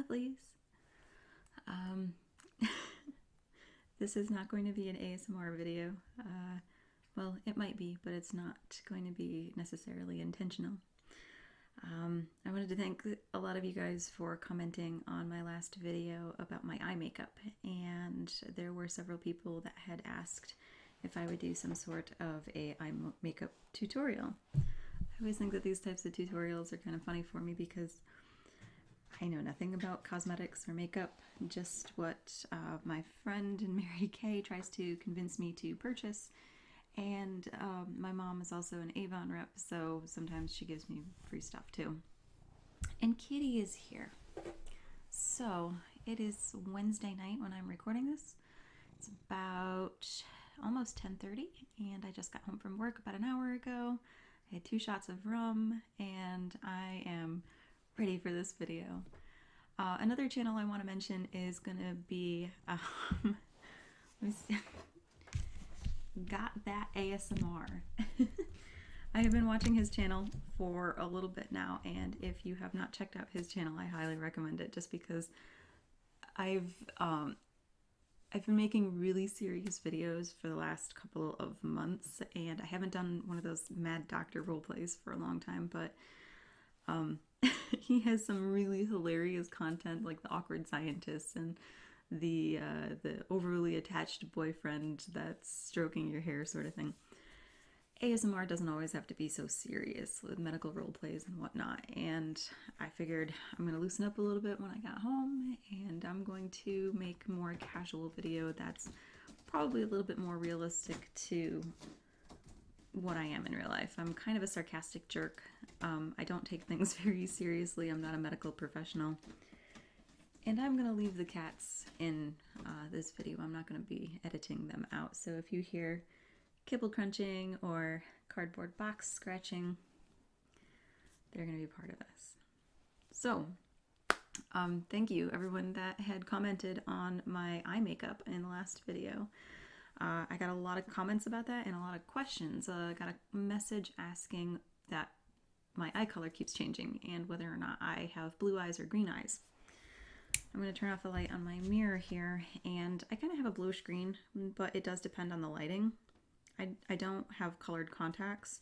lovelies. This is not going to be an ASMR video. Well, it might be, but it's not going to be necessarily intentional. I wanted to thank a lot of you guys for commenting on my last video about my eye makeup, and there were several people that had asked if I would do some sort of a eye makeup tutorial. I always think that these types of tutorials are kind of funny for me because I know nothing about cosmetics or makeup, just what my friend Mary Kay tries to convince me to purchase. And my mom is also an Avon rep, so sometimes she gives me free stuff too. And Kitty is here. So it is Wednesday night when I'm recording this. It's about almost 10:30, and I just got home from work about an hour ago. I had 2 shots of rum, and I am ready for this video. Another channel I want to mention is going to be let me see. Got That ASMR. I have been watching his channel for a little bit now, and if you have not checked out his channel, I highly recommend it, just because I've been making really serious videos for the last couple of months, and I haven't done one of those Mad Doctor roleplays for a long time, but he has some really hilarious content, like the awkward scientist and the overly attached boyfriend that's stroking your hair sort of thing. ASMR doesn't always have to be so serious with medical role plays and whatnot, and I figured I'm going to loosen up a little bit when I got home, and I'm going to make more casual video that's probably a little bit more realistic to what I am in real life. I'm kind of a sarcastic jerk. I don't take things very seriously. I'm not a medical professional. And I'm going to leave the cats in this video. I'm not going to be editing them out. So if you hear kibble crunching or cardboard box scratching, they're going to be part of this. So thank you everyone that had commented on my eye makeup in the last video. I got a lot of comments about that and a lot of questions. I got a message asking that my eye color keeps changing and whether or not I have blue eyes or green eyes. I'm going to turn off the light on my mirror here, and I kind of have a bluish green, but it does depend on the lighting. I don't have colored contacts,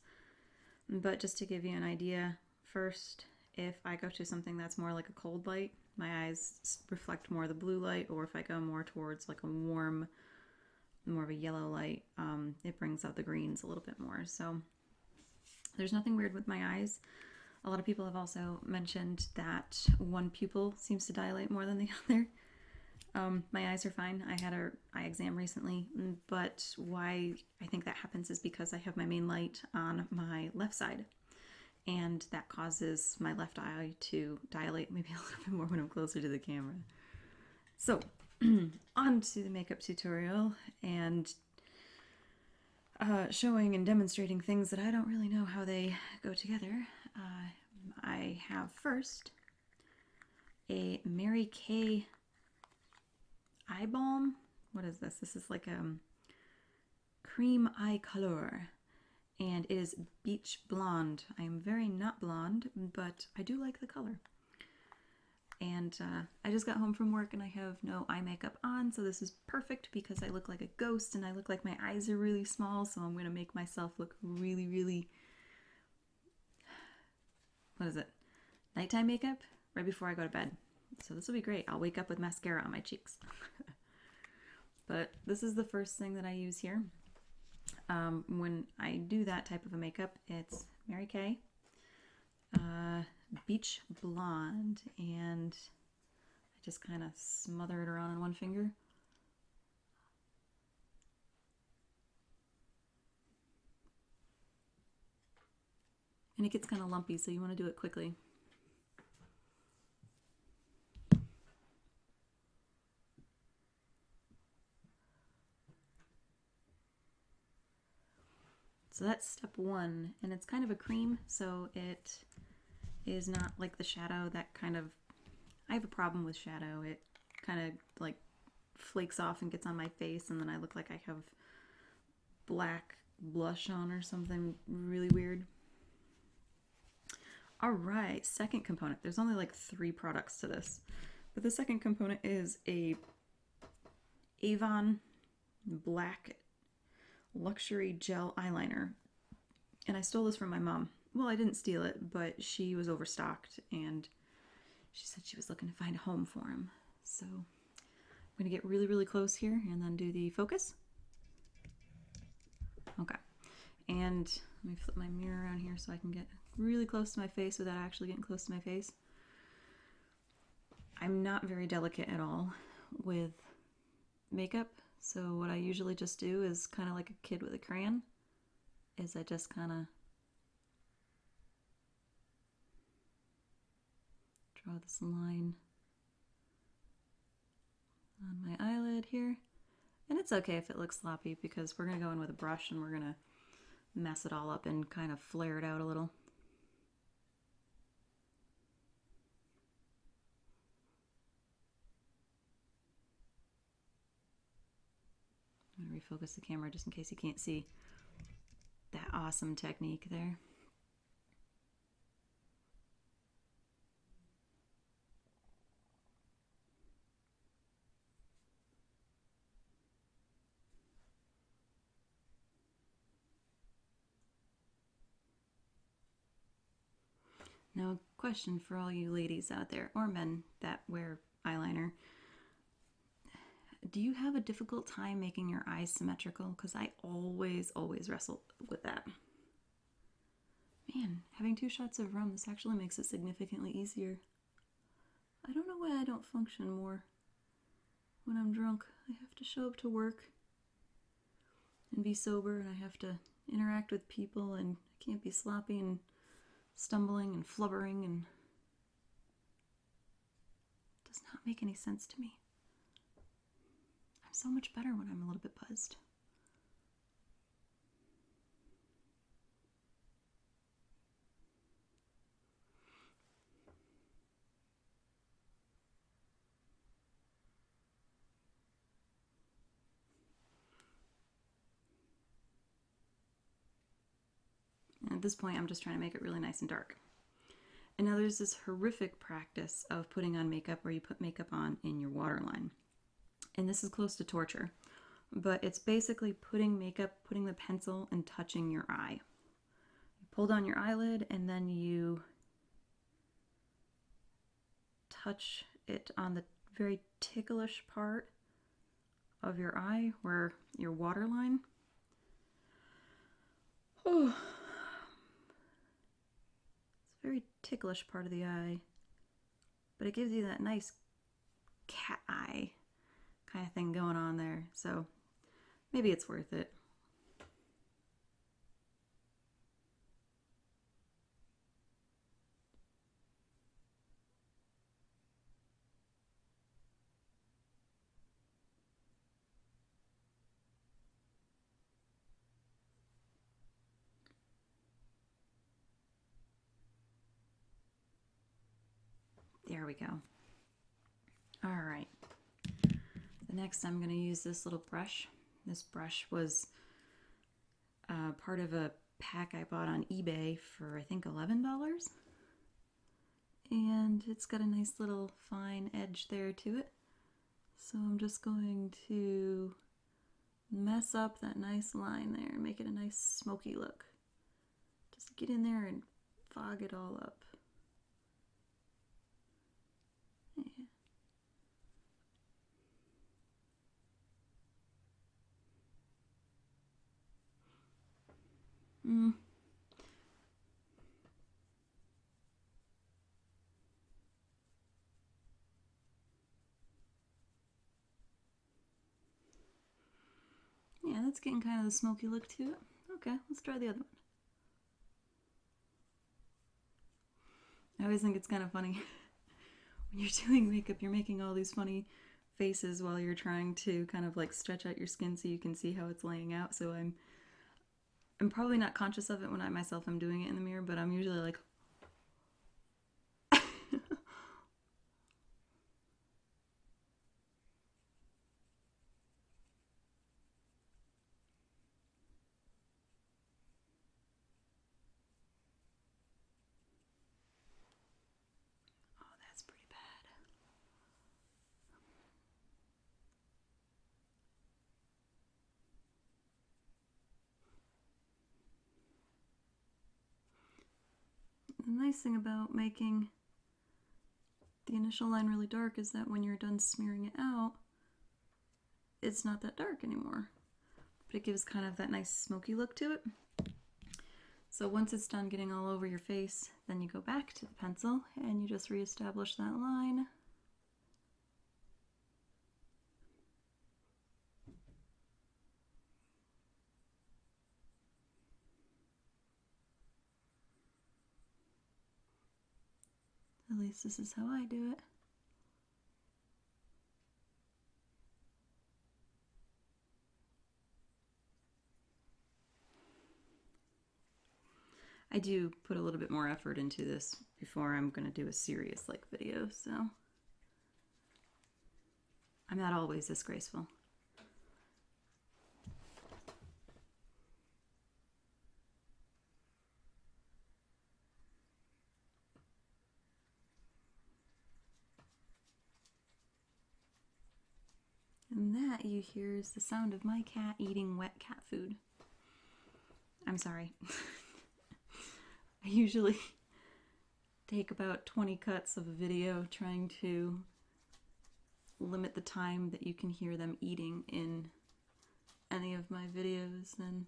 but just to give you an idea, first, if I go to something that's more like a cold light, my eyes reflect more of the blue light, or if I go more towards like a warm, more of a yellow light, it brings out the greens a little bit more. So there's nothing weird with my eyes. A lot of people have also mentioned that one pupil seems to dilate more than the other. My eyes are fine. I had an eye exam recently, but why I think that happens is because I have my main light on my left side, and that causes my left eye to dilate maybe a little bit more when I'm closer to the camera. So, on to the makeup tutorial, and showing and demonstrating things that I don't really know how they go together. I have first a Mary Kay eye balm. What is this? This is like a cream eye color, and it is beach blonde. I am very not blonde, but I do like the color. And I just got home from work and I have no eye makeup on, so this is perfect because I look like a ghost and I look like my eyes are really small, so I'm going to make myself look really, really, what is it, nighttime makeup right before I go to bed. So this will be great. I'll wake up with mascara on my cheeks. But this is the first thing that I use here. When I do that type of a makeup, it's Mary Kay Beach Blonde, and I just kind of smother it around on one finger. And it gets kind of lumpy, so you want to do it quickly. So that's step one, and it's kind of a cream, so it is not like the shadow that kind of, I have a problem with shadow. It kind of like flakes off and gets on my face, and then I look like I have black blush on or something really weird. All right, second component. There's only like 3 products to this, But the second component is a Avon black luxury gel eyeliner. And I stole this from my mom. Well, I didn't steal it, but she was overstocked and she said she was looking to find a home for him. So I'm going to get really, really close here and then do the focus. Okay. And let me flip my mirror around here so I can get really close to my face without actually getting close to my face. I'm not very delicate at all with makeup, so what I usually just do is kind of like a kid with a crayon, is I just kind of draw this line on my eyelid here. And it's okay if it looks sloppy because we're going to go in with a brush and we're going to mess it all up and kind of flare it out a little. I'm going to refocus the camera just in case you can't see that awesome technique there. Now, question for all you ladies out there, or men that wear eyeliner. Do you have a difficult time making your eyes symmetrical? Because I always wrestle with that. Man, having 2 shots of rum, this actually makes it significantly easier. I don't know why I don't function more when I'm drunk. I have to show up to work and be sober, and I have to interact with people, and I can't be sloppy and stumbling and flubbering, and it does not make any sense to me. I'm so much better when I'm a little bit buzzed. And at this point, I'm just trying to make it really nice and dark. And now there's this horrific practice of putting on makeup where you put makeup on in your waterline. And this is close to torture, but it's basically putting makeup, putting the pencil and touching your eye. You pull down your eyelid and then you touch it on the very ticklish part of your eye where your waterline. Oh, it's a very ticklish part of the eye, but it gives you that nice cat eye kind of thing going on there, so maybe it's worth it. There we go. All right. Next, I'm going to use this little brush. This brush was part of a pack I bought on eBay for, I think, $11. And it's got a nice little fine edge there to it. So I'm just going to mess up that nice line there and make it a nice smoky look. Just get in there and fog it all up. Yeah. Yeah, that's getting kind of the smoky look to it. Okay, let's try the other one. I always think it's kind of funny when you're doing makeup, you're making all these funny faces while you're trying to kind of like stretch out your skin so you can see how it's laying out. So I'm probably not conscious of it when I myself am doing it in the mirror, but I'm usually like oh, that's pretty bad. nice thing about making the initial line really dark is that when you're done smearing it out, it's not that dark anymore. But it gives kind of that nice smoky look to it. So once it's done getting all over your face, then you go back to the pencil and you just reestablish that line. At least this is how I do it. I do put a little bit more effort into this before I'm going to do a serious like video, so I'm not always this graceful. And that you hear is the sound of my cat eating wet cat food. I'm sorry. I usually take about 20 cuts of a video trying to limit the time that you can hear them eating in any of my videos, and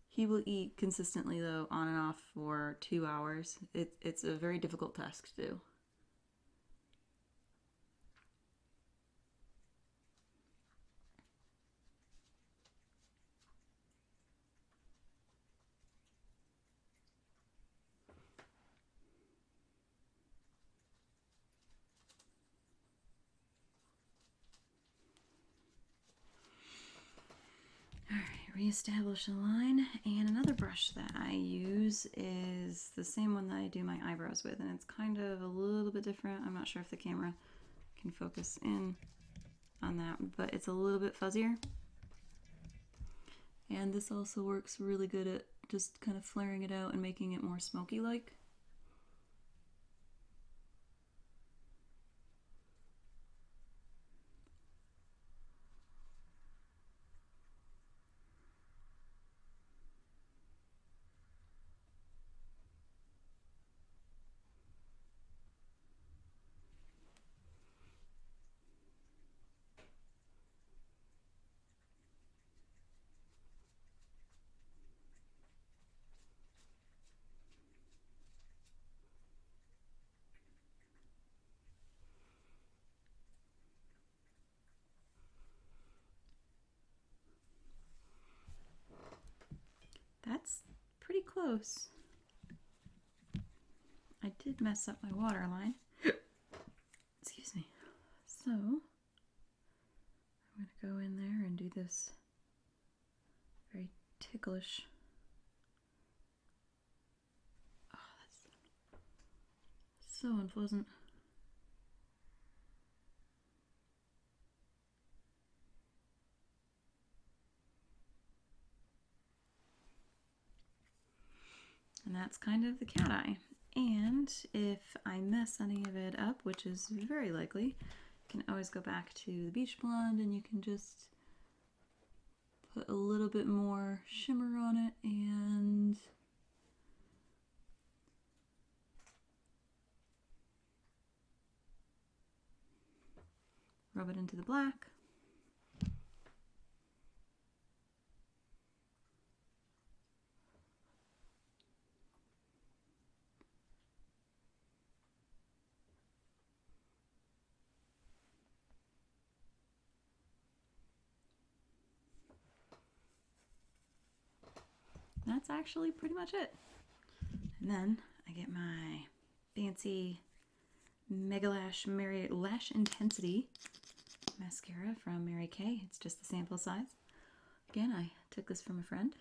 he will eat consistently though on and off for 2 hours. It's a very difficult task to do. Reestablish a line, and another brush that I use is the same one that I do my eyebrows with, and it's kind of a little bit different. I'm not sure if the camera can focus in on that, but it's a little bit fuzzier. And this also works really good at just kind of flaring it out and making it more smoky-like. That's pretty close. I did mess up my waterline. Excuse me. So, I'm going to go in there and do this very ticklish. Oh, that's so unpleasant. And that's kind of the cat eye. And if I mess any of it up, which is very likely, you can always go back to the Beach Blonde and you can just put a little bit more shimmer on it and rub it into the black. That's actually pretty much it. And then I get my fancy Mega Lash Lash Intensity mascara from Mary Kay. It's just the sample size. Again, I took this from a friend.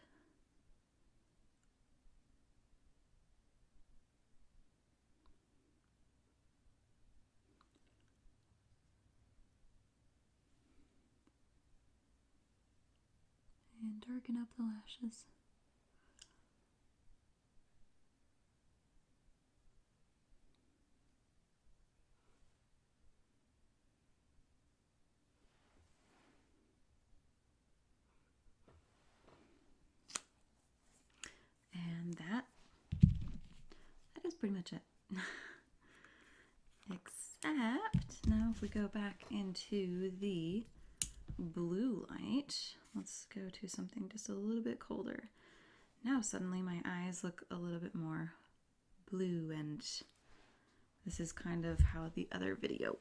And darken up the lashes. And that pretty much it. Except, now if we go back into the blue light, let's go to something just a little bit colder. Now suddenly my eyes look a little bit more blue, and this is kind of how the other video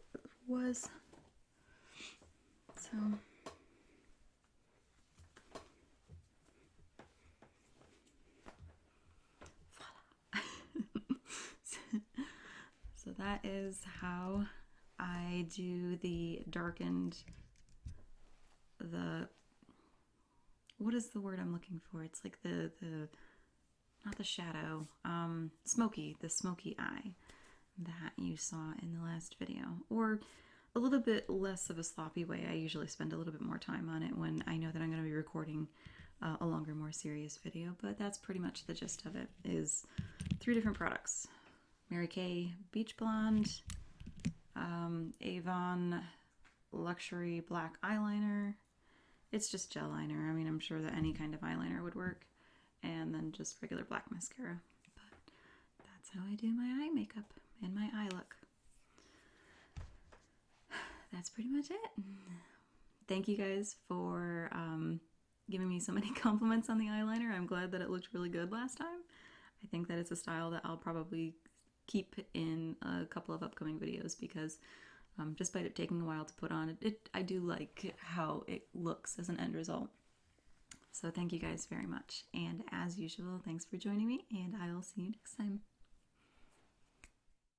was. So so that is how I do the darkened, what is the word I'm looking for? It's like the not the shadow, the smoky eye that you saw in the last video, or a little bit less of a sloppy way. I usually spend a little bit more time on it when I know that I'm going to be recording a longer, more serious video, but that's pretty much the gist of it, is 3 different products. Mary Kay Beach Blonde, Avon Luxury Black Eyeliner. It's just gel liner. I mean, I'm sure that any kind of eyeliner would work. And then just regular black mascara. But that's how I do my eye makeup and my eye look. That's pretty much it. Thank you guys for giving me so many compliments on the eyeliner. I'm glad that it looked really good last time. I think that it's a style that I'll probably keep in a couple of upcoming videos, because despite it taking a while to put on, I do like how it looks as an end result. So thank you guys very much. And as usual, thanks for joining me, and I'll see you next time.